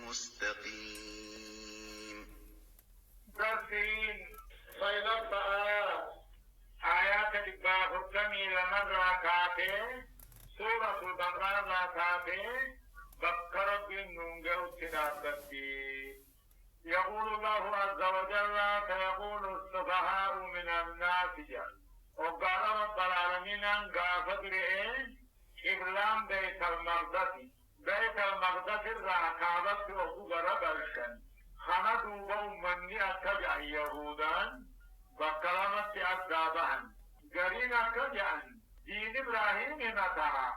مستقيم. درسين صيلت آيات الإباء الدمي لمن راكاته سورة البقرة راكاته بكر بالنونجو تنابتي. يقول الله عز وجل سيقول السفهاء من الناس وقال رب العالمين قافت رئين إبلام بيت المقدس الرعكابة وقرب الشن خندوا بأمني أتجع يهودان بكرامة أكذابان قرين أكجعن دين إبراهيم نتا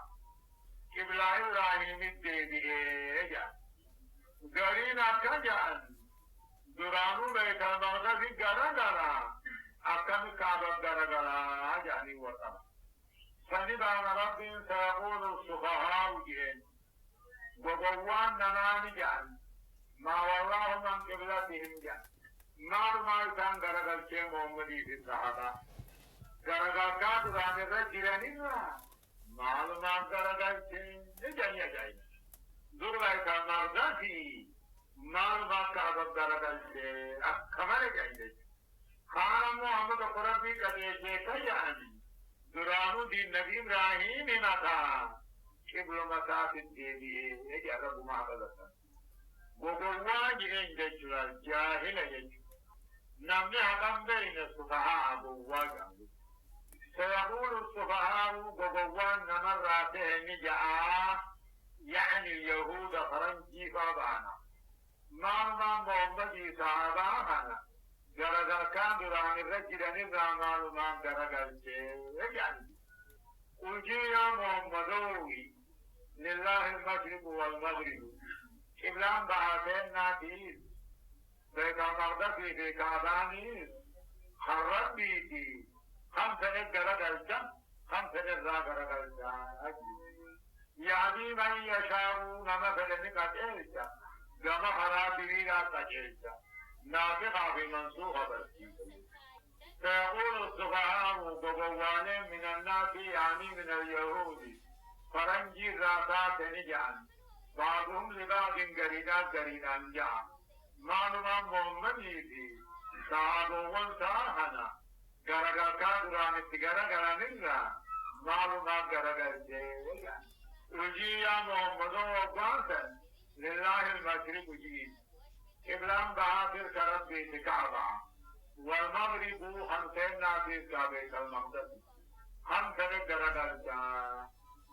إبراهيم الدين قرين أكجعن درانو بيت المقدس غرغرا أكم كعبة غرغرا يعني وطن سنبان رب سيقول السفهاء جين وقوان ننام جان ما والله من قبلتهم جان ما كان غرغر شيء محمدي في الصحابة غرغر كاد راني رجلني ما غرغر شيء جاني جاي دور كان مرضي ما كعبة غرغر شيء كمان جاي خان محمد قربي كده كيان درانو دي نبي إبراهيم نتا قبل مسافة دي يجي عرب معبدة وقوان جرين ججل جاهل يجي نمي حقم بين السفهاء قوان سيقول السفهاء وقوان نمراته نجعا يعني اليهود فرنجي فابانا ما محمد صحابانا غرغر كان دران الرجل نظام ما غرغر يعني وجي يا محمدوي لله المشرق والمغرب إبلام بعثين ناتيز بيت المقدس في كعبانيز خرب بيتي خمسة غرغر خمسة غرغر يعني من يشاء نمثل نكتير كما خرابي لا تجير نافقة في منسوخة برسي فيقول السفهاء وقوان من الناس يعني من اليهود فرنجي راسات نجعن بعضهم لبعض قرينان جعن معلومة محمد يدي صحابه ساحنا غرغر كادران اتغرغر نغرا معلومة غرغر جيغان وجي يا محمد وقوانسا لله المشرق جيد إبلام بحاثر كرب بيت كعبة والمغرب خمسين نافذ كبيت المقدس خمسين درجة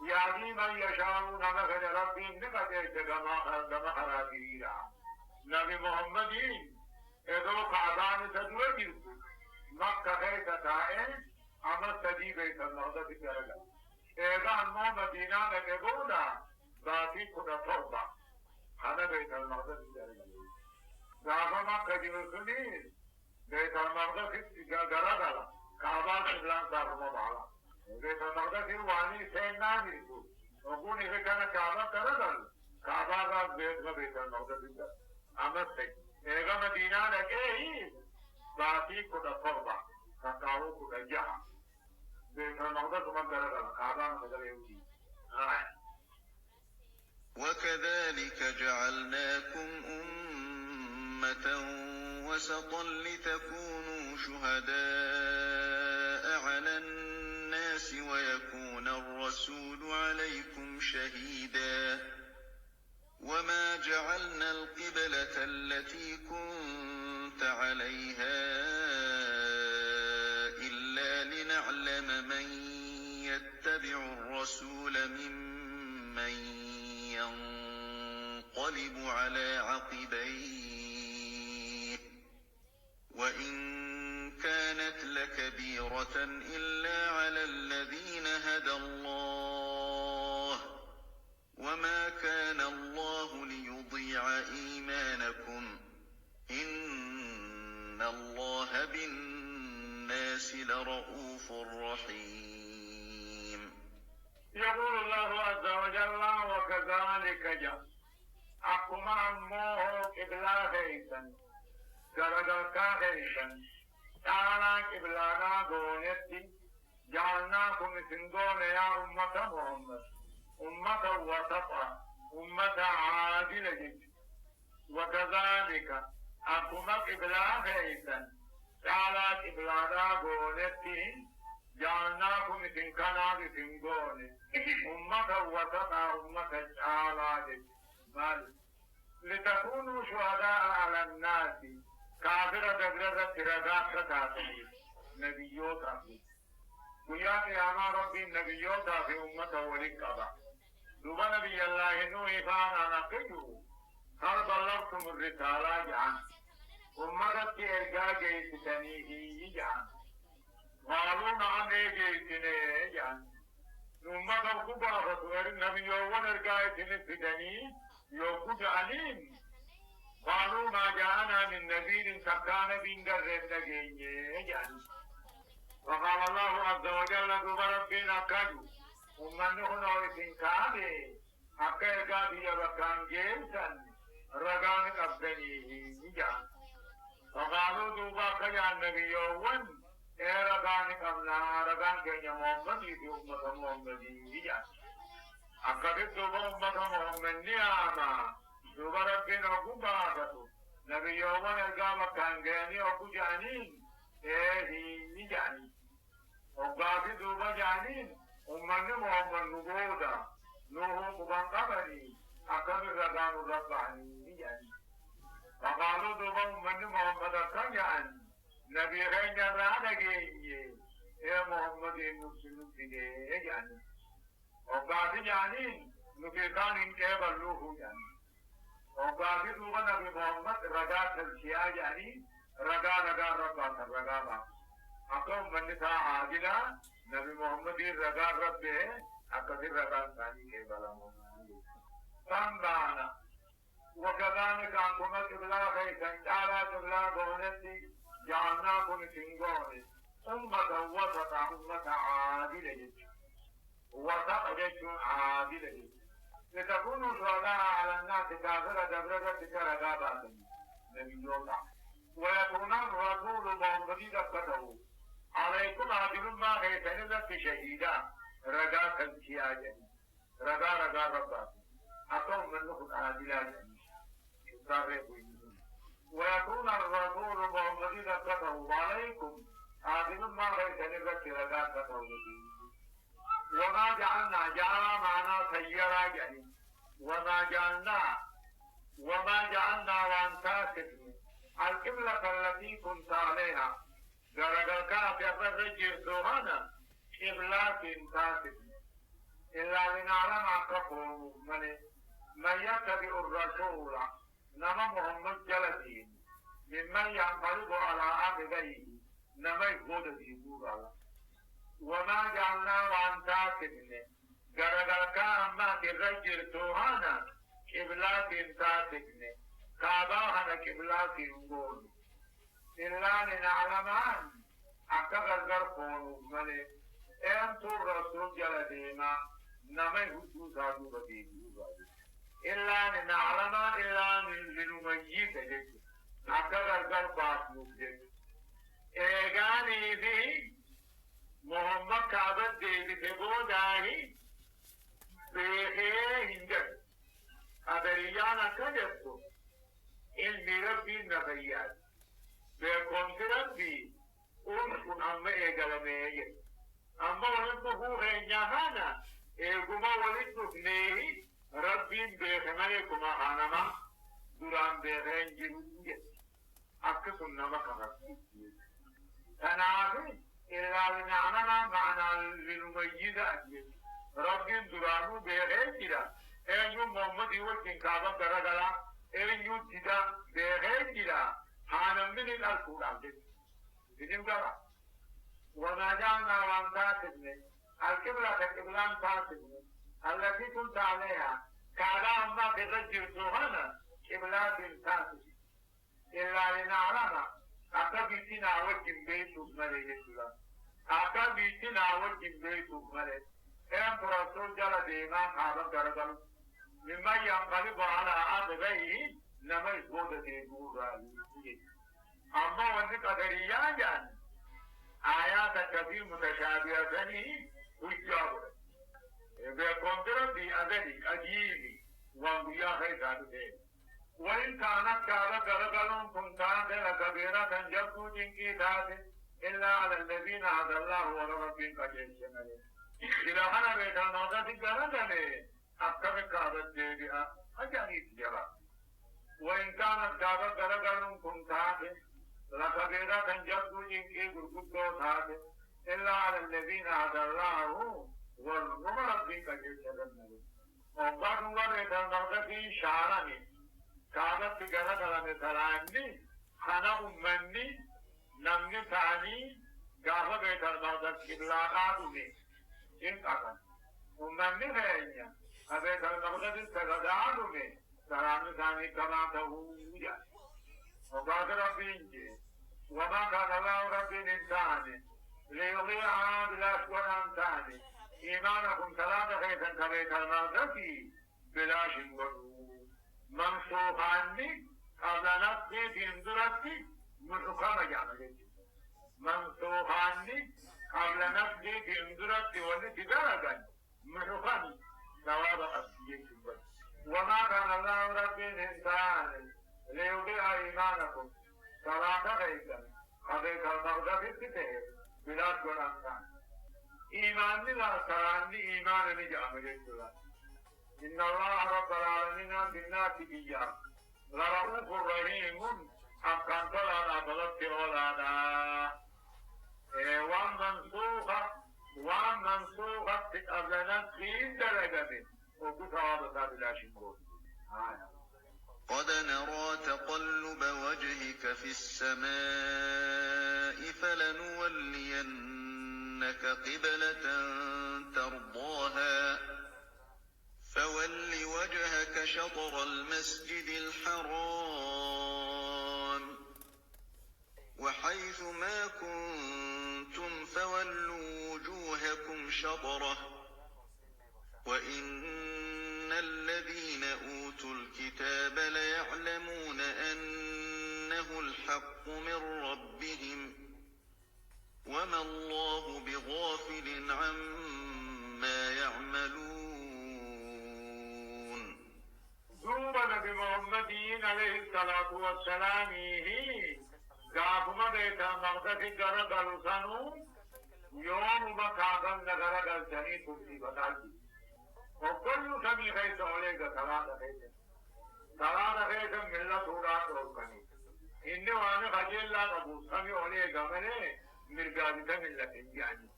يعني من يشاء نمخد ربي نقدر كما خرابيرا نبي محمدين إذو قعدان تدوى جلسو مكة خيطة تائن أما سدي بيت المقدس درجة إذا أنه مدينة لقبولا ذاتي كنا توبة هذا بيت المقدس درجة Gaba Makkah diyorsunuz, Beyt-el Maqdis garagala, Kaaba kıblan tarafına bağlı. Beyt-el Maqdis vani sen nadir bu. Okun ife kana Kaaba garagala, Kaaba da Beyt-el Maqdis. Ama tek. Ega Medina da ke Bati kuda torba, Kakavu kuda jaha. Beyt-el Maqdis man garagala, Kaaba mıdır evdi. وكذلك جعلناكم أمة وسطا لتكونوا شهداء على الناس ويكون الرسول عليكم شهيدا وما جعلنا القبلة التي كنت عليها إلا لنعلم من يتبع الرسول ممن ينقلب على عقبيه وإن كانت لكبيرة إلا على الذين هدى الله وما كان الله ليضيع إيمانكم إن الله بالناس لرؤوف رحيم. يقول الله عز وجل وكذلك جاء أقوم موه قبلا خيسا غرغر خيسا تعالى قبلانا دونتي جعلناكم سندون يا أمة محمد أمة وسطا أمة عادلة جد وكذلك أكما قبلا خيسا تعالى قبلا قولتي جعلناكم إذن كنا بسن قولي أمة وسطا أمة تعالى مال لتكونوا شهداء على الناس كافرة دبرة ترداء كتاتني نبيوتا ويا قياما ربي نبيوتا في أمة ولقبا دوبا نبي الله نوحي فانا نقجو هل بلغتم الرسالة جعان أمتك إرقا جيستنيه جعان قالوا نعم جيستنيه جعان أمتك كبا فتوار نبي يوون إرقا جيستنيه يوكو جعانين قالوا ما جاءنا من نبي سكان بين قرر نجيه جعان وقال الله عز وجل دوبا ربنا كجو ومن هنا إسنكابه أكا إرقا بيبكان جيسا رغان قبضنيه نجان وقالوا دوبا خجان نبيوون رغان قبلنا رغان كينيا محمد في أمة محمد نجان أكبر دوبا أمة محمد نعما دوبا ربنا قباقته نبيوون إرقا مكان جاني وكو جانين نجاني وقافي دوبا جانين أمة محمد نبودا نوح قبان قبني أكبر رغان ربعني يعني فقالوا دوبا من محمد كان نبي غير رانا جيني يا محمد المسلم تيجي يعني وقاعد يعني نبي كان إنك بلوه يعني وقاعد دوبا نبي محمد رجع تلشيا يعني رجع ربنا رجع أكون من نساء عاجلا نبي محمد رجع ربه أكبر رجع ثاني كبلا سندانا وكذلك أنكم قبلا خيسا تعالى قبلا قولتي جعلناكم سنقوني أمة وسطا أمة عادلة وسط جيش عادلة لتكونوا شهداء على الناس كافرة دبرة كرقابات نبي يوسع ويكون الرسول محمد دفته عليكم عادل ما خيسا نزلت شهيدا رقا كالسياجة رقا ربات أقوم من نخد عادلات ويكون الرسول محمد دفته عليكم عادل ما خيسا نزلت رقا كالسياجة وما جعلنا جعل معنا سيرا يعني وما جعلنا وانتاسكني القبلة التي كنت عليها درجة في الرجل سوهانا قبلة تاسكني إلا لنعلم أكفر من يتبع الرسول نما محمد جلسين ممن ينقلب على عقبيه نما يقود في دورا وما جعلنا وانتاسكني درجة أما الرجل سوهانا قبلة تاسكني كاباهنا قبلة نقول إلا لنعلم أن أكبر غرفون ملي أنتو الرسول جلدينا نما يهدو سادو رديدو إلا لنعلم إلا لنميز أكبر غرفات مجد إيغاني في محمد كعبت ديدي تبوداهي بيخيه هنجد أدريانا كجبتو علمي ربي نفيات بيكون ربي أنكم أما إيغلمي أما ونطفو خينيانا إيغما ولدتو فنيه ربي بيخمالكما هانما دران بيخين جنوية أكسن نما كفرتي تنافي إلا لنعلم معنى لنميز أجل ربي درانو بيخين جدا أيو محمد يوكين كابا درغلا أيو جدا بيخين جدا هانم من القرآن بجم كرا وما جعلنا وانتاسبني القبلة قبلان تاسبني التي كنت عليها كادا أما في الرجل سوهانا قبلات تاسبني إلا لنعلم أكبتنا وجم بيت مليه سلا أكبتنا وجم بيت مليه أم رسول جل ديما كابا درغل مما ينقلب على عقبيه نما يقود تيبورا أما وانك قدريا جان آيات كثير متشابهة ذني ويجابر بيكون ربي أذني أجيبي وانبيا خيزان دين وإن كانت كذا غرغلون كنتان لكبيرة جبتو جنكي تاتي إلا على الذين هدى الله وربهم كجيشنا إذا أنا بيت الموضة غرغلي أكبر كذا جيبها أجاني تجرى وإن كانت كذا غرغلون كنتان لكبيرة جبتو جنكي غرغلو تاتي إلا على الذين هدى الله وربهم كجيشنا وقد ورد الموضة في شعرني كانت تجرى مثلاني خنا أمني نمني ثاني جاه بيت المقدس كبلاقاتني إن كان أمني هينيا بيت المقدس تجدادني ثاني ثاني كما تهويا وقال ربي وما كان الله ربي إنسان ليضيع بلا شكر ثاني إيمانكم ثلاثة خيثا كبيت المقدس بلا شكر منصوباني قبل نفسي بندرتي منصوبا جامعه منصوباني قبل نفسي بندرتي والتي درجا منصوباني ثواب أسيك وما كان الله رب الإنسان ليضيع إيمانكم صلاة غيثا قبل المغضب الكتاب بلا قرآن إيمان لا سراني إيمان جامعه إن الله رب العالمين بالناس إياه لرؤوف رحيم أكن طلعنا بلدك ولانا وان منسوخة تقبلنا في درجة وكتابة بلا شكور قد نرى تقلب وجهك في السماء فلنولينك قبلة ترضاها فول وجهك شطر المسجد الحرام وحيث ما كنتم فولوا وجوهكم شطره وإن الذين أوتوا الكتاب ليعلمون أنه الحق من ربهم وما الله بغافل عما يعملون دوبا نبي محمد عليه الصلاة والسلام قافما بيتا مقدس غرغل سنو يوم بكاغن غرغل سني تبدي بتاجي وكل سمي خيس عليك ثلاثة خيس ملة ثورات روكني إنه وانا خجل لا نبو سمي عليك مني مرقادة ملة يعني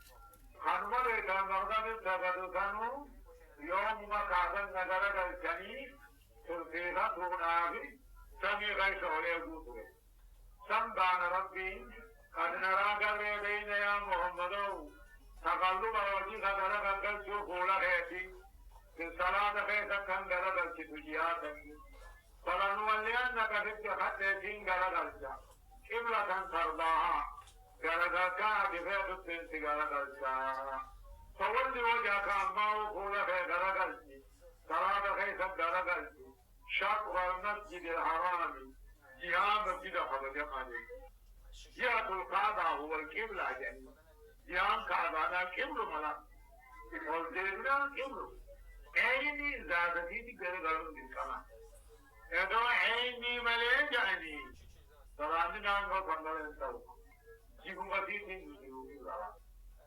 خانما بيتا مقدس غرغل سنو يوم بكاغن غرغل سني تلقيها توناغي سمي غيث عليه قوته سنبان ربي قد نرى قرر بين يا محمد تقلب وجهك درغل قل شوفولا خيتي في الصلاة خيثا كان درغل شتجياتا فلنولينك في خطيتين درغل جا قبلة ترضاها درغل كا بفيق السنس درغل جا فول وجهك أماه فولا خيث درغل جي صلاة خيثا درغل جي شطر المسجد الحرام جهة مسجد حضر عليه جهة الكعبة هو القبلة يعني جهة كعبة القبلة ملا والديرنا القبلة عيني ذاتي تقرر بالكما إذا عيني مليك يعني سلامي نام وفندر انتو جيكم قتيتين جيكم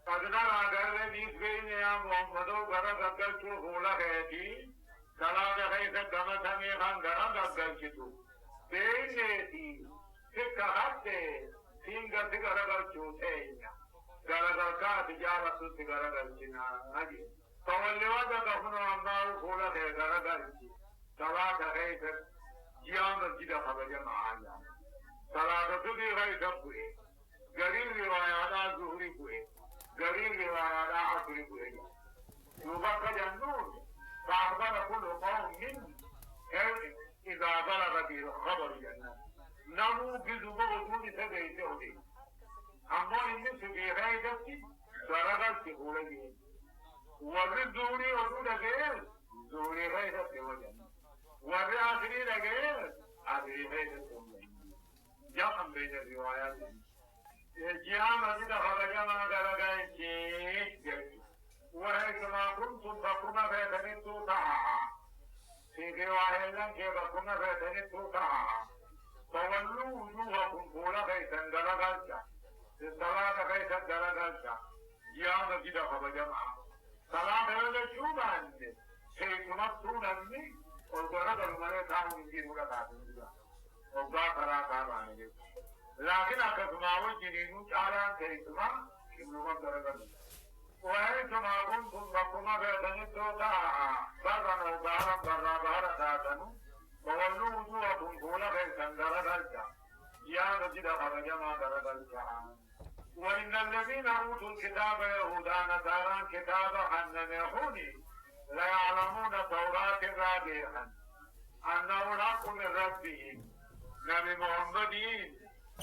قد نرى قرر نيس بين يا محمد وقرر قبل شوفولا خيتي صلاة خيث كما سميخان غرام دقل شتو بينيتي سكا حتى سينغا سيغرغل شوتين غرغل كا تجارة سيغرغل شنا نجي فوليوادا كفنو أمباو خولا غرغل شي صلاة خيث جيان مسجد خبجة معايا صلاة تدي خيث بوئي غريب روايانا زهري بوئي غريب روايانا عصري بوئي يوبا جنون فأخبر كل قوم من إذا بلغ به خبر الجنة نمو بزبو وجود سبعي سعودي أما إن سبعي غيرتي درغل سهولة والزوري وجود غير زوري غيرتي وجنة والآخرين غير آخرين غيرتي جمع بين الروايات جهة مسجد خرجا ما درغل شيء وهيثما كنتم فكما فيتمتوا تعا في واحدا كيف كنا فيتني توقع فولوا وجوهكم فولا فيتن درجلتا في الصلاة فيتن درجلتا يا مسجد فبجمع صلاة فيتن شوبان في تمسون أمي والقرد الملك تعالوا من جيد ولا تعالوا وقا صلاة تعالوا لكن أكثما وجنينو تعالى كيتما كبلوما درجلتا وأنتما كنتم لكما فيتن توقع برا وبارا برا بارا تاتنو وولوا وجوهكم فولا فيتن درجلتا يا مسجد فبجمع درجلتا وإن الذين أوتوا الكتاب يهودا نصارى كتاب حنميهوني لا يعلمون توراة رابعا أنه الحق من ربهم نبي محمدين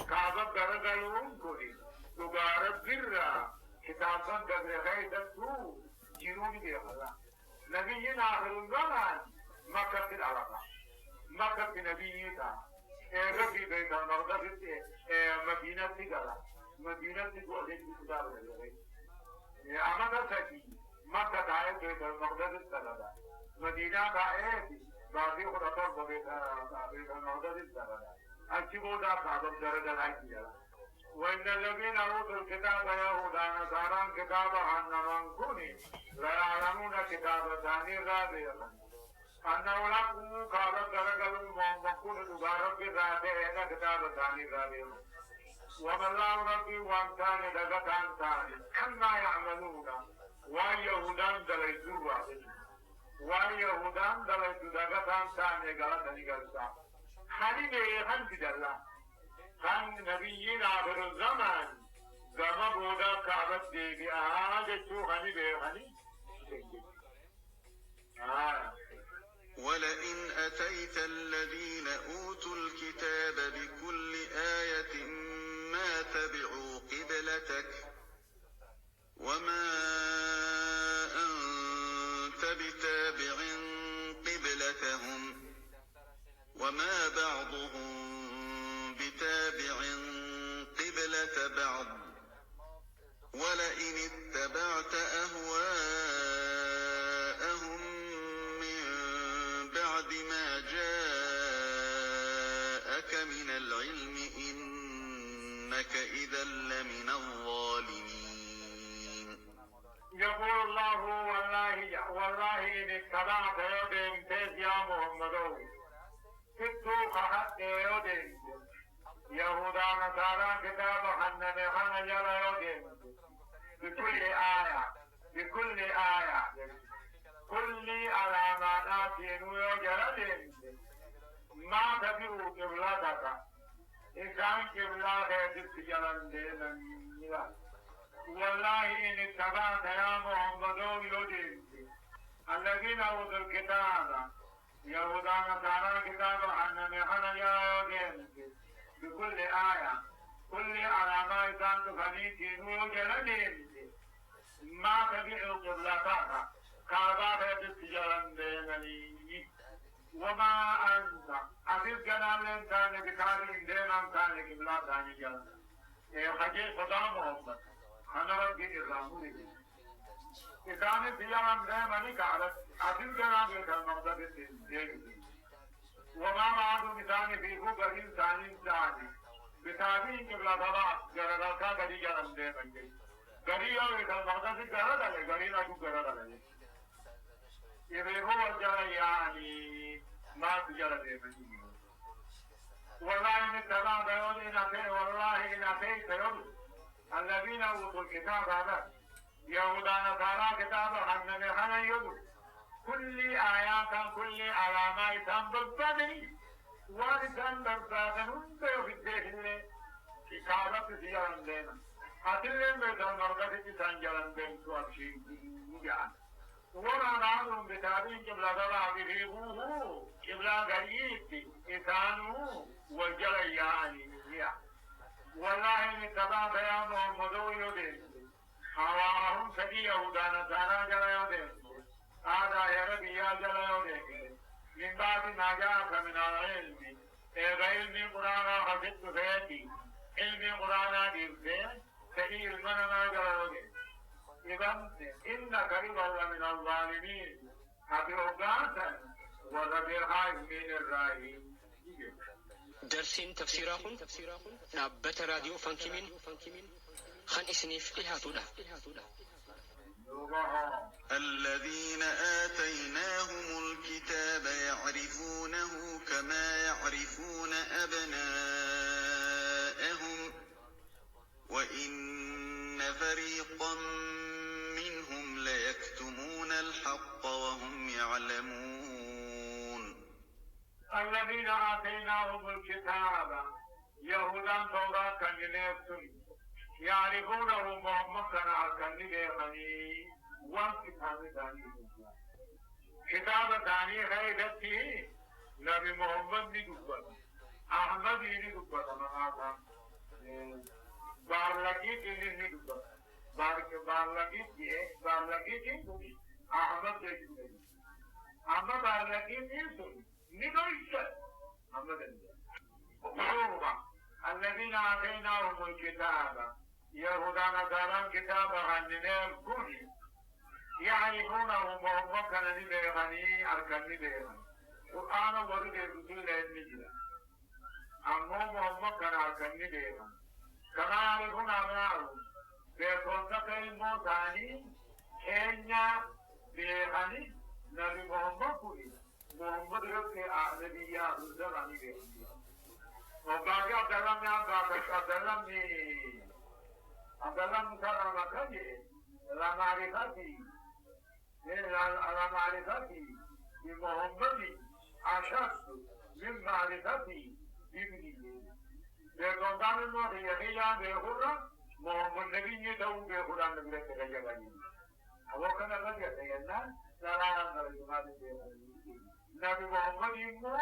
كعبة درجلون كوري تبارك برا كتاب صندق غير تو جنوب دي الله نبينا آخر الزمان مكة في العرب مكة في نبينا ربي بيت المقدس مدينة تجارة مدينة تقول لك كتاب الغيب أما تسكي مكة تعيش بيت المقدس الثلاثة مدينة تعيش بعدي خلاص بيت المقدس الثلاثة أشيبودا كتاب درجة العيشة وإن الذين أوتوا الكتاب يهودا نصارى كتاب حنميهوني لا يعلمون كتاب ثاني رابعا أنه لكم قال درجة مكون تبارك بذاته كتاب ثاني رابعا وما الله ربي وامتاني دقتان ثاني كما يعملون ويهودان دليتوا ويهودان دليتوا دقتان ثاني قالتني قلتا حديثي خلق جلا كان نبيين آخر الزمان زما بودا كعبت ديبي جتو خني بيخني ولئن أتيت الذين أوتوا الكتاب بكل آية ما تبعوا قبلتك وما أنت بتابع قبلتهم وما بعضهم بتابع قبلة بعض ولئن اتبعت أهواءهم من بعد ما جاءك من العلم إنك إذا لمن الظالمين. يقول الله والله إن اتبعت يدين تيز يا محمد كتو قحط يدين يهودا نصارى كتاب حنميهان يلا يدين بكل آية كل علامات يجردين ما تبعوا قبلتك إنسان قبلتك تتجلن والله إن اتبعت يا محمد يدين الذين أوتوا الكتاب يهودا نصارى كتاب حنميهان يلا يدين بكل آية كل علامات تفنيتي يجردين ما تبعوا قبلتك كعبة تتجلن دينني وما أنت أفيد جنال لنتان بكارين دينان تان قبلة تاني جلن خجي خدا محمد أنا ربي إراموني إساني تجلن دينني كارت أفيد جنال لنتان مقدد دينني وما بعد إساني فيكو قرين ثاني ثاني بكارين قبلة تبع جلالك قري جلن دينني قري يوم مقدد قرد قري ناكو قرد إذا هو جرى يعني ما تجرى والله إن اتبعت والله إن أتيت يد الذين أوتوا الكتاب هذا يهودا نصارى كتاب حنميهان يد كل آيات كل علامات بالبدن وارثان بالبدن في الدهن كتابة سيارن دينا أتلين بيتان مرقة تسانجرن دين توابشين مجان وما بعضهم بتابين قبلة ضبع بفيقوه قبلة غريب إثانه والجل يعني والله إن اتبعت يا محمد يدين هواهم سدي يهودا نصارى جل يدين هذا يا ربي يا جل يدين من بعد ما جاءك من العلم علم قرآن حفظت فيتي علم قرآن ديرتين سدي المنى جل يدين إذن إن قريبا من الظالمين أبيوغاتا وذبيحة من الرحيم درسين تفسيراهم نابت راديو فانكمين خان إسنيف إهاتودا الذين آتيناهم الكتاب يعرفونه كما يعرفون أبناءهم وإن فريقا منهم ليكتمون الحق وهم يعلمون الذين آتيناهم الكتاب يهودا توراة كنيسون يعرفونه محمد كنيسوني وكتاب ثاني كتاب ثاني خيرتي نبي محمد ندوبة أحمد ندوبة ما بارلقي ندوبة بارلقي ندوبة أحمد ندوبة أما بارلقي ندوبة ندوبة أحمد الذين آتيناهم الكتاب يهودا نصارى كتاب غنينهم كوني يعرفونه محمد كان نبيغني أركني بيغني قرآن ورد رسول النجلة أما محمد كان أركني بيغني كما يعرفون أبناءهم بيكون تقيل موتاني كينيا بيغني نبي محمد كوني محمد رفع نبيا رسول بيغني وباقي عبد الله مثلا مكاني لا معرفتي على معرفتي بمحمد أشخص من معرفتي بابنه بقدام الله يحيى بهورا محمد نبي يدعو بهورا نبي تجاهني أو كان قد يتينا لا نبي محمد يمو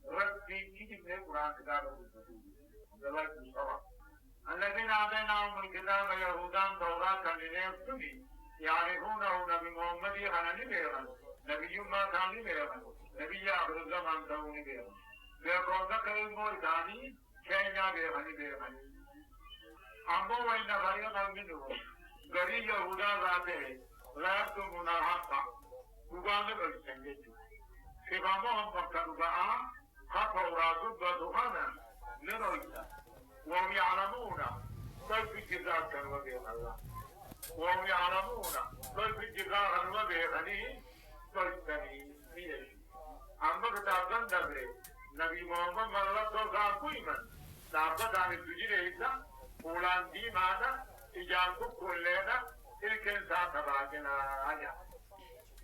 ربي كتب القرآن كتابه الذين آتيناهم الكتاب يهودا توراة كنيسون يعرفونه نبي محمد خانني بيغن نبي ما خانني بيغن نبي آخر الزمان توني بيغن بيقول ذكر المولداني كينيا بيغن أما وإن فريقا منهم غري يهودا ذاته لا يكتمون الحق وقالوا السنجد في محمد كتبا خطورات بدخانا لرؤية وهم يعلمون كيف جزاء كانوا الله وهم يعلمون كيف جزاء وبيغني كيف بيش أما كتابان دبري نبي محمد مالله توقع كويمن دابا داني تجري إيسا قولان دي ماذا إجانكو كلنا إلكن ساتباكنا آيا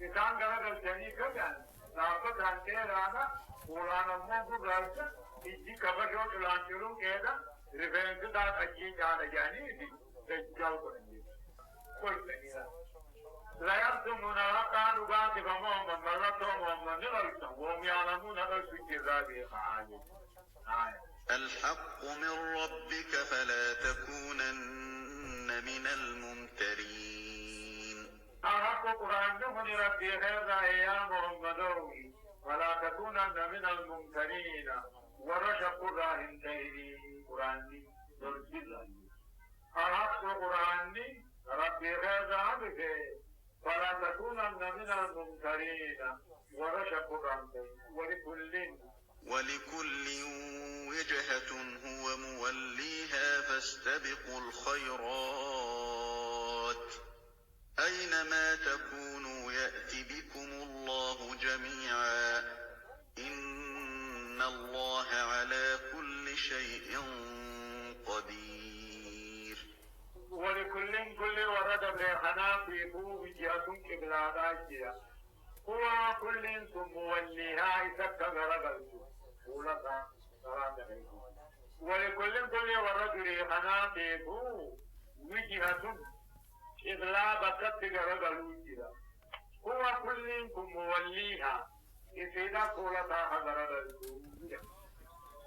إنسان غلق الجني كبيان دابا دانتي رانا قولان أمو كبيرسا إجي كبشو تلانجلون كيدا رفنس دات أجي جانا جاني دي دجال كنجي کوئی نہیں ہے لا يرسمون لقان وقاتب محمد ملتهم محمد نرسم وهم يعلمون نرسم جزابه آية الحق من ربك فلا تكونن من الممترين الحق قرآن من ربي هذا يا محمد ولا تكونن من الممترين ورشق الراهن تهدي قرآن درسي الله الحق قرآن ربي هذا بك فلا تكونن من الممترين ورشق الراهن ولكل وجهة هو موليها فاستبقوا الخيرات أينما تكونوا يأتي بكم الله جميعا إن الله على كل شيء قدير ولكل ورد بريحنا في وجهة كبلاداتها هو كل ثم موليها إسكت غرقلت ولكل ورد بريحنا في وجهة إذلا بكت غرقلت هو كل ثم موليها إذا قولتها غرقلت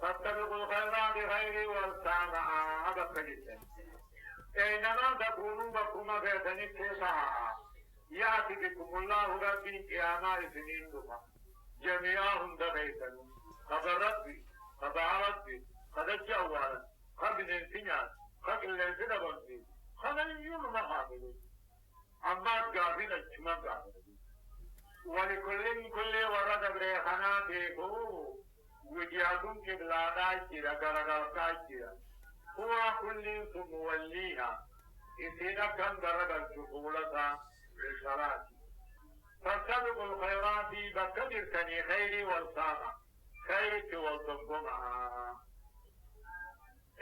فاتبقوا الخيرات بخير والسامع أبقى جدا أينما تكونوا بكم فيتني كيسا يأتي بكم الله ربي قياما سنين دفا جميعهم دخيتا قد ربي قد عربي قد الجوال قد الانسنان قد الانسنة بنتي قد اليوم محافظ أما قابل اجتماع قابل كل ورد بريخنا بيكو وجهكم كبلانا كيرا غرغرتا كيرا هو كل موليها إذا كان درجة الجهولة للصلاة فاستبقوا الخيرات بكبر كني خير والسامة خير والتنقمها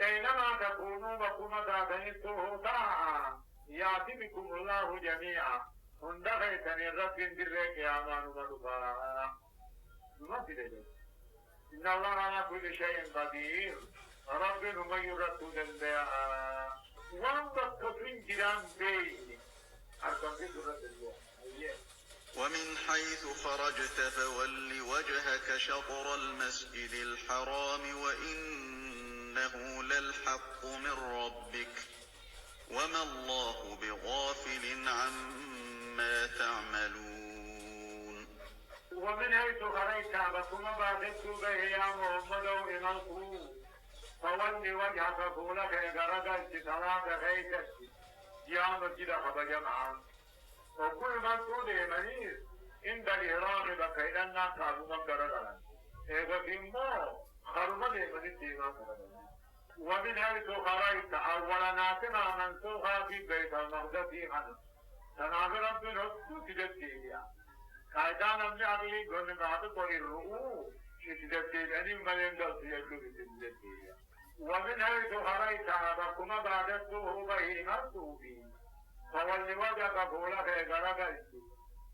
أينما تكونوا بكم تاتنسوه طاعة يأتي بكم الله جميعا هندخيتني الرب درك يا مان مدفا ما في ذلك إن الله على كل شيء قدير رب ما يرد البيع وانت كفرين جيران بيني أركم في سورة البيع ومن حيث خرجت فول وجهك شطر المسجد الحرام وإنه للحق من ربك وما الله بغافل عما تعملون ومن حيث خرجت فكما بعدت به يا محمد إلى القلوب فول وجهك فولك غرقت صلاة خيتك يا مسجد خبج معا وكل من تودي منيس عند الإحرام بكيدا الناس من غرقا إذا في مو خرمد من الديما ومن حيث خرجت أولا ناتنا منسوخا في بيت المقدس عنه تناظر ربنا تدتيها كايدان أمني أغلي قلن بعد قول الرؤو تدتيها ملين دلسي يجب تدتيها ومن حيث خرجت بكما بعدته بهيما توبي فول وجهك فولك غرقت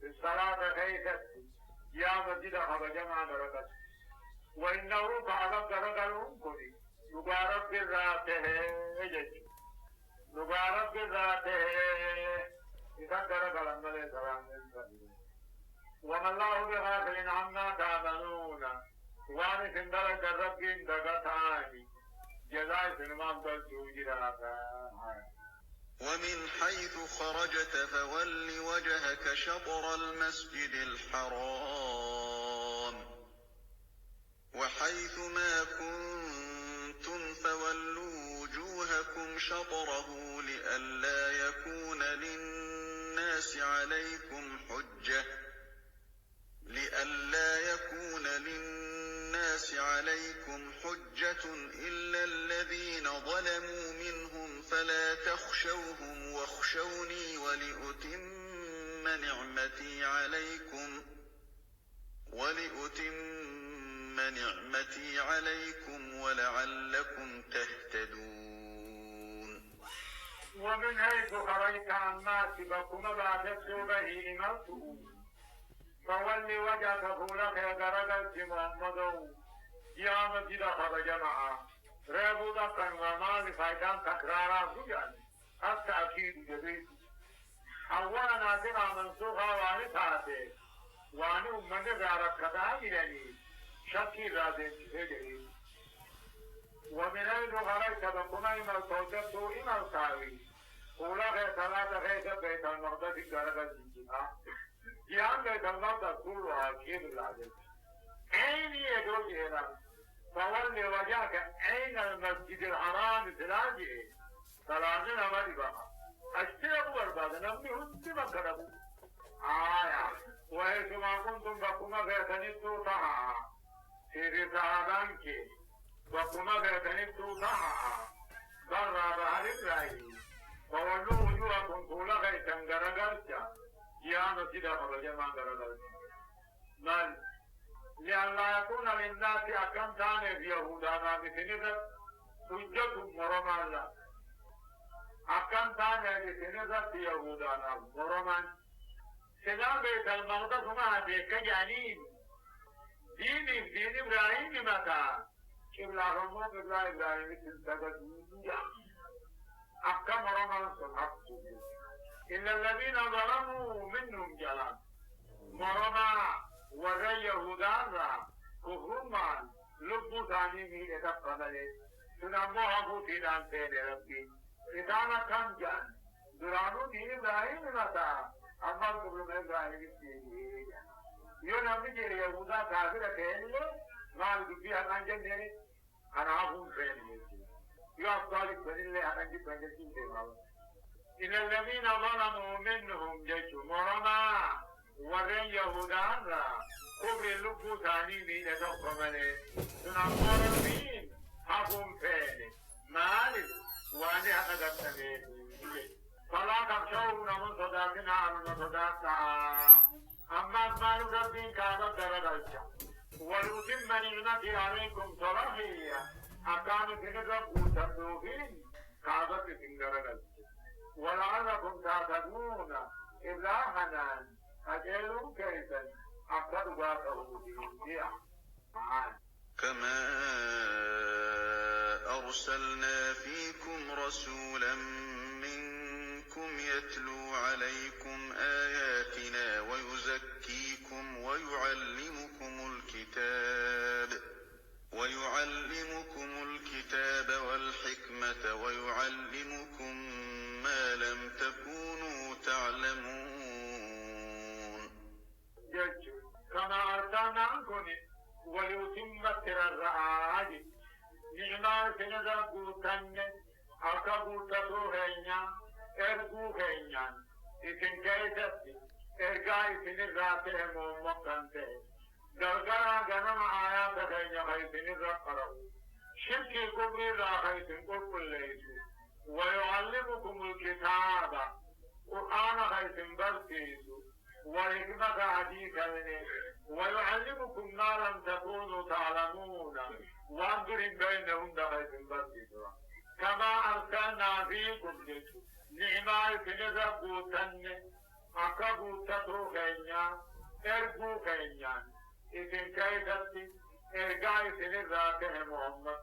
الصلاة خيست يا مسجد خرج مع غرقت وإنه بعد غرقلهم كلي مبارك بذاته مبارك بذاته إذا غرقل الملك وما الله بغافل عما تعملون وأنا سندل جرب دغتاني جزاء سنمان ومن حيث خرجت فول وجهك شطر المسجد الحرام وحيث ما كنتم فولوا وجوهكم شطره لئلا يكون للناس عليكم حجة إلا الذين ظلموا منهم فلا تخشوهم واخشوني ولأتم نعمتي عليكم ولعلكم تهتدون ومن حيث خرجت عن ناسبكم بعدت به إمرته فول وجهك فولك غرقت محمد يا مسجد خرج معه رابودا كان وما لفايدان تكرارا سجن التأكيد جديد أولا ناتنا منسوخا واني تاتي واني أمني باركتا إلاني شكي رازين جديد ومن حيث خرجت بكم إما التوجد إما التاوي فولك ثلاثة خيث بيت المقدس غرقت جهان بيت المقدس كلها كيف العجل أين يدل هنا فول وجهك أين المسجد الحرام تلاقي تلاقينا مريبا أشتركوا البعض نمي هنتما كربوا وحيث ما كنتم بكما فيتنسوا طاعة في رسالانك بكما فيتنسوا طاعة برا بحر إبراهيم فولوا وجوهكم طولا غيثا غرغرتا يا مسجد خرج ما غرغرتا من لئلا يكون للناس أكم كان في يهودانا بسنة حجة مرمى الله أكم كان بسنة في يهودانا مرمى سلام بيت المقدس ما بيك جانين دين إبراهيم متى قبلة رمو قبلة إبراهيم تنتقل أكم مرمى سنحق إلا الذين ظلموا منهم جلال مرمى وذي يهودان كفرمان لبو ثاني مين اتقبله سنموها بوتيدان سيد ربي إتانا كم جان درانو دين إبراهيم متا أما قبل من إبراهيم سيدي يو نمي جيري يهودا كافر كهنه ما يدبي أنان جنه أنا هم فيني يو أفضالك فنله أنان جي فنجسين تيمالا إن الذين ظلموا منهم جيشو مرما ورين يهودان را كبر اللبو ثاني مين اتوقمني سنقول مين حقهم فين مالك واني حقا قبتني فلا تخشوا من صداقنا من صداقنا أما مال ربي كان درجة ولأتم نعمتي عليكم صلاحية أكان تنقبوا تبدوهين كعبت تنقرد ولعلكم تعتدون إلا حنان أجلوا كيفا أكثر باقه بيا كما أرسلنا فيكم رسولا منكم يتلو عليكم آياتنا ويزكيكم ويعلمكم الكتاب والحكمة ويعلمكم ما لم تكونوا تعلمون كما أرسلنا عنكم وليتم الرعاج نعمة سنزا قوتن أكا قوتتو هينيا إرقو هينيا إذن كيستي إرقا إذن الراتي ممكنته دلقنا جنم آيات هينيا خيثن الرقره شركي كبري راخيثن قل ليسو ويعلمكم الكتاب قرآن خيثن برسيسو والحكمة حديثا ويعلمكم ما لم تكونوا تعلمون وانظر بينهم دخلت البرد كما أرسلنا فيكم نعمة كنزا قوتن أكبو تتو خينيا إرقو خينيا إذن كيفتي إرقاء سنزاته محمد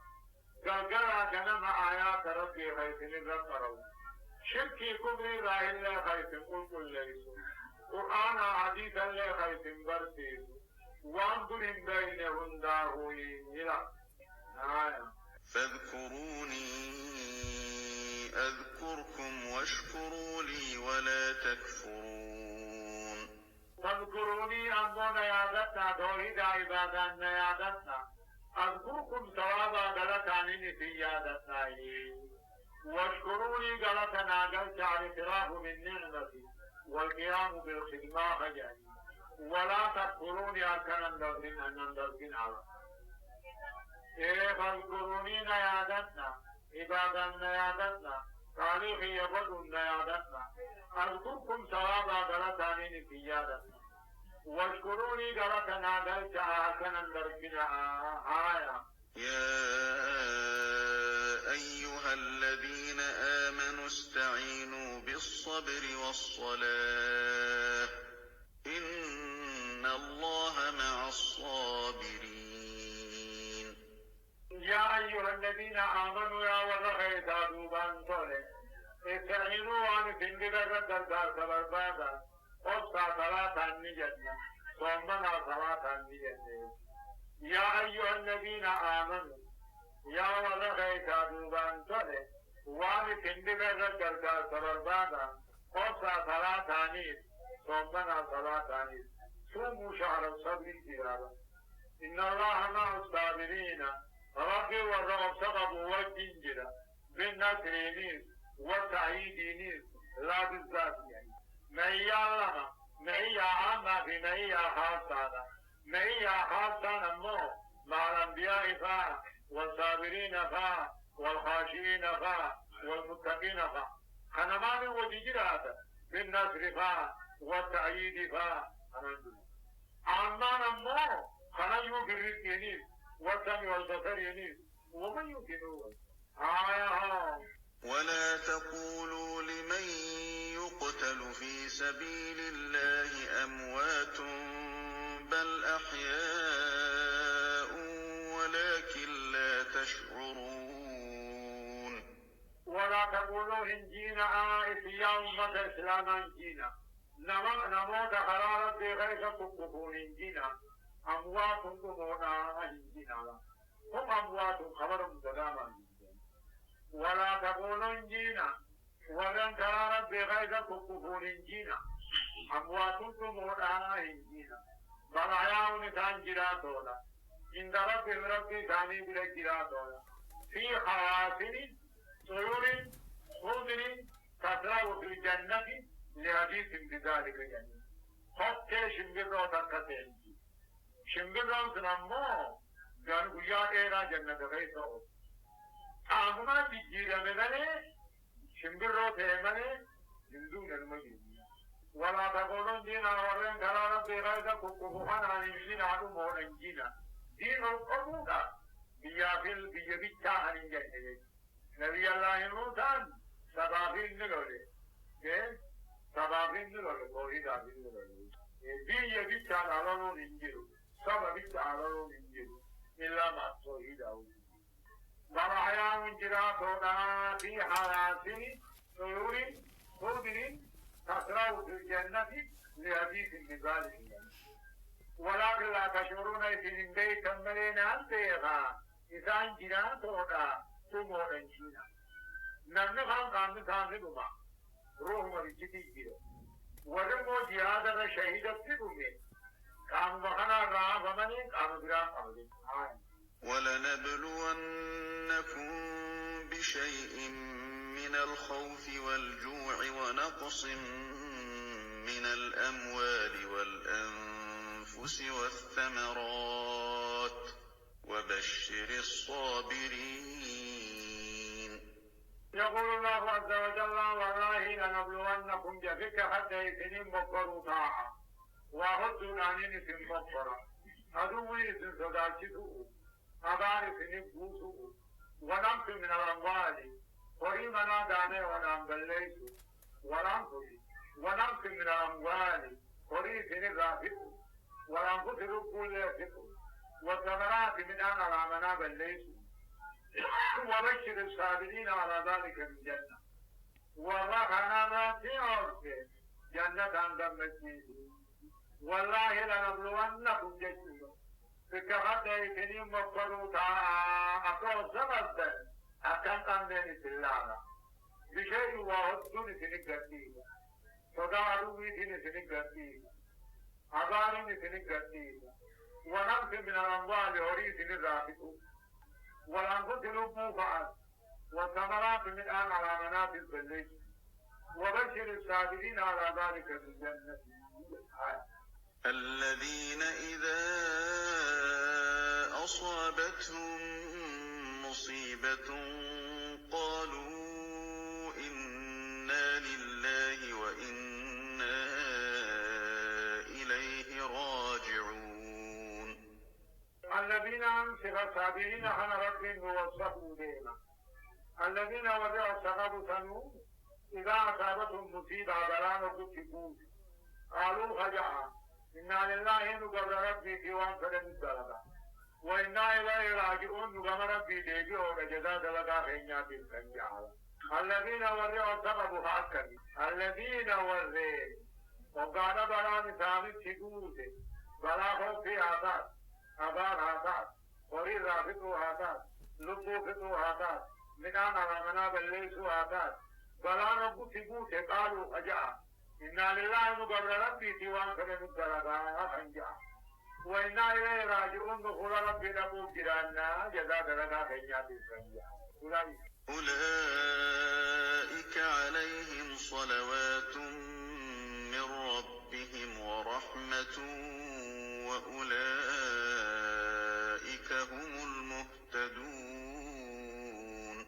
قلقلا جنم آيات ربي خيثن ذكروا شركي كبري راه الله خيثن قل ليسو قرآن حديثا لخيث برسيس وانظر بينهم داهوين إلى فاذكروني أذكركم واشكروا لي ولا تكفرون فاذكروني أنظر نيادتنا توحيد عبادا نيادتنا أذكركم ثوابا غلطانين في يادتنا واشكروني غلطنا قلت على اعتراف من نعمتي والقيام بالخدمة خجاني ولا تذكروني أركان الدرجين أن الدرجين على فاذكروني نيادتنا عبادا نيادتنا تاريخ يبدو نيادتنا أذكركم ثوابا غلطانين في يادتنا واشكروني غلطنا قلت أركان الدرجين آية يا أيها الذين آمنوا استعينوا بالصبر والصلاة إن الله مع الصابرين يا أيها الذين آمنوا يا ورغي تادوبان طولي استعينوا عن تنجد الدردار سبربادا أبسا صلاة النجدنا صومنا صلاة النجدنا يا أيها الذين آمنوا يا ورغي تادوبان طولي وعن تنجد الدردار سبربادا أبسا صلاة النجد صومنا صلاة النجد صوموا شهر الصبر الكرام إن الله مع الصابرين ربي والرغب سبب والجنجرة بالنسرينيس والتعيدينيس لا بالذات يعني معي علما معي عامة في معي خاصة معي خاصة مو مع الأنبياء فا والصابرين فا والخاشعين فا والمتقين فا خنمان وججرات بالنسر فا والتعييد فا عمان مو خنجو بالرزق والسمع والبصر ينيس ومن يمكنه ولا تقولوا لمن يقتل في سبيل الله أموات بل أحياء ولكن لا تشعرون ولا تقولوا هنجينا في أمة الإسلام هنجينا نموت حرارة بغير تكفون هنجينا أموات كمونا هنجينا هم أموات خبر مدلاما ولا تقولوا هنجينا ولن حرارة بغير تكفون هنجينا أموات كمونا هنجينا بل أحياء نسان جراتونا عند ربي ثاني بلا جراتونا في خواسر طيور خضر تسرع في الجنة لحديث بذلك يعني hokkee shimbirroo takka teenji. Shimbirroon sun ammoo guyyaa dheeraa jannata keessa oolu. Qaamumaan jijjiirame malee shimbirroo ta'e malee hinduu nama jiru. Walaa takooloon diinaa warreen karaa rabbii keessa kukkufu kanaan hin jinaadhu moodhan jina. Diin ol qabuudha. Biyya bichaa kan hin jenne. Nabi Allahi Muusaan sabaafin ni lole. Sabaafin ni lole. Toohiidhaafin ni lole. Biyya bichaan aloluun hin jiru. Saba bicha aloluun hin jiru. Illaa maas toohiidhaafin. برحيان جراتنا في حياة طيور خضر تسرع في الجنة لحديث بذلك ولكن لا تشعرون إذن بيت ملين أنتيها إذن جراتنا تمور انشينا نمنخان قامل تانلما روح مرجتي جيرو ورمو جهاد شهيد بسيطمين قام وخنا راه فمنين قام برام قمدين ولنبلونكم بشيء من الخوف والجوع ونقص من الأموال والأنفس والثمرات وبشر الصابرين. يقول الله عز وجل والله لنبلونكم بك حتى يتنم مقر طاعة وأخذوا عنين في المغفرة أدوي في صداقته أبارك نبوسه ونمت من الأموال وريمنا دانه ونام بليس ونمت من الأموال وريث نرافق ونمت ربو ليفق والثمرات من أنا رامنا بليس وبشر الصابرين على ذلك من جنة ورخنا ذاتي عرفه جنة عند المسجد والله لنبلونكم جسد فكرت يتنين مقروطا أقول سبب أكن قندين سلانا بشيء وحدون سنك قتيبا صدارو سنك قتيبا أبارين سنك قتيبا ونمت من الأموال هوري سنك رافقو والأنفس نبوفا والثمرات من آن على منافذ بالليل وبشر الصابرين على ذلك في الجنة الذين إذا أصابتهم مصيبة قالوا إنا لله وإنا إليه راجعون. الذين أمسك الصابرين عن رب ووصفوا بهما الذين وضعوا السبب سنون إذا أصابتهم مصيبة بلان وكتبوه قالوا خجعا إنا لله نقبل ربي ديوان فلن الدرجة وإنا إليه راجعون نقبل ربي ديجو وجزا دلقا خينيات الفنجعة الذين ورعوا سبب حقا الذين ورعوا وقال بلان ثابت شكوت بلا خوف في آثار أبار آثار وري رافقوا آثار لبو فتوا آثار من أنا رمنا بليسوا آثار بلا نبو شكوت قالوا خجعا إنا لله نقبل ربي ديوان فلن الدرجة خنجا وإنا إليه راجعون دخول ربي نبو جرانا جزا درجة خنجا بالخنجا أولئك عليهم صلوات من ربهم ورحمة وأولئك هم المهتدون.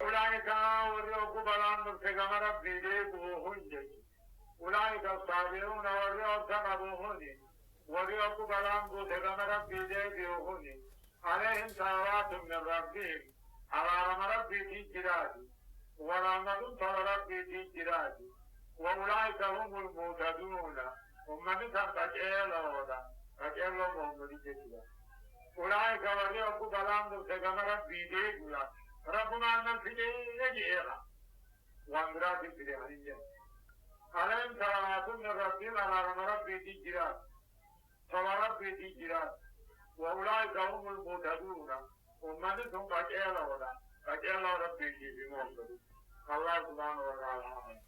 أولئك وريوكو بلان مرتقم ربي ديكو هنجي أولئك الصابرون وريوك سقبوهني وريوك بلانكو تقم ربي ديبيوهني عليهم صلوات من ربهم على رم ربي تجرادي ورحمة ربي تجرادي وأولئك هم المهتدون هم مثل قجيلو محمد جدا أولئك وريوك بلانكو تقم ربي ديبيوهني ربنا ننفجي يجيها وانقرات الفريحانية عليهم صلوات من ربهم على ربي تجراد فربي تجراد وأولئك هم المهتدون ومنهم قجيلو ربي تجراد الله سبحانه وتعالى.